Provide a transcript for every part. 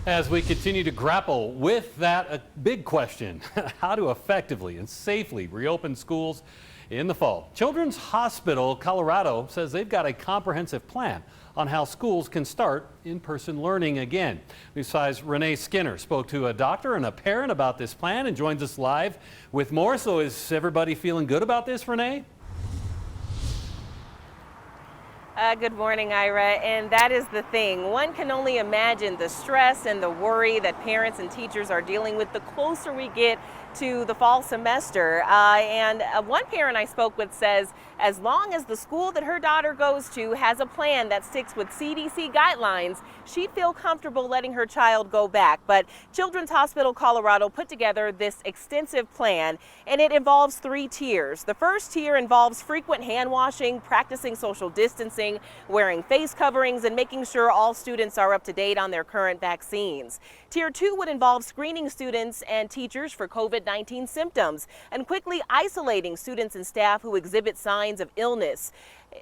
As we continue to grapple with that big question, how to effectively and safely reopen schools in the fall. Children's Hospital Colorado says they've got a comprehensive plan on how schools can start in-person learning again. News 5's RENAE Skinner spoke to a doctor and a parent about this plan and joins us live with more. So is everybody feeling good about this, RENAE? Good morning, Ira, and that is the thing. One can only imagine the stress and the worry that parents and teachers are dealing with the closer we get to the fall semester. One parent I spoke with says as long as the school that her daughter goes to has a plan that sticks with CDC guidelines, she'd feel comfortable letting her child go back. But Children's Hospital Colorado put together this extensive plan, and it involves 3 tiers. The first tier involves frequent hand washing, practicing social distancing, wearing face coverings, and making sure all students are up to date on their current vaccines. Tier 2 would involve screening students and teachers for COVID-19 symptoms and quickly isolating students and staff who exhibit signs of illness.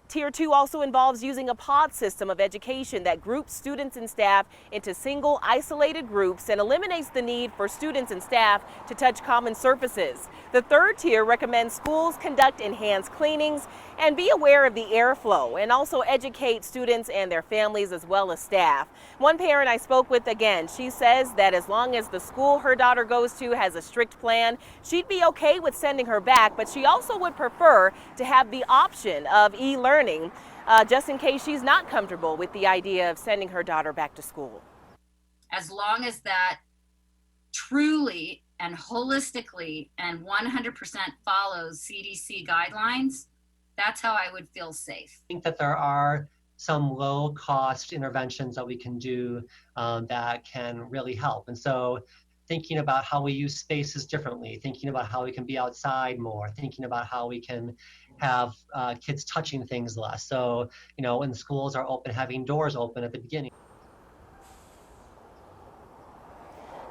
Tier 2 also involves using a pod system of education that groups students and staff into single isolated groups and eliminates the need for students and staff to touch common surfaces. The third tier recommends schools conduct enhanced cleanings and be aware of the airflow and also educate students and their families as well as staff. One parent I spoke with, again, she says that as long as the school her daughter goes to has a strict plan, she'd be okay with sending her back, but she also would prefer to have the option of e-learning just in case she's not comfortable with the idea of sending her daughter back to school. As long as that truly and holistically and 100% follows CDC guidelines, that's how I would feel safe. I think that there are some low-cost interventions that we can do that can really help. And so thinking about how we use spaces differently, thinking about how we can be outside more, thinking about how we can have kids touching things less. So, when the schools are open, having doors open at the beginning.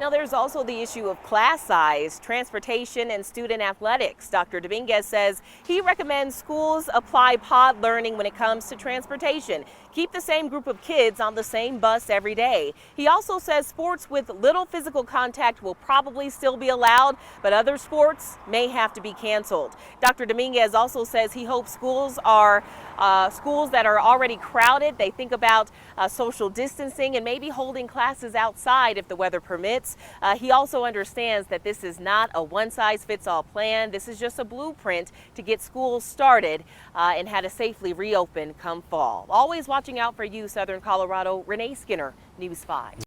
Now, there's also the issue of class size, transportation, and student athletics. Dr. Dominguez says he recommends schools apply pod learning when it comes to transportation. Keep the same group of kids on the same bus every day. He also says sports with little physical contact will probably still be allowed, but other sports may have to be canceled. Dr. Dominguez also says he hopes schools that are already crowded, they think about social distancing and maybe holding classes outside if the weather permits. He also understands that this is not a one-size-fits-all plan. This is just a blueprint to get schools started and how to safely reopen come fall. Always watching out for you, Southern Colorado. RENAE Skinner, News 5.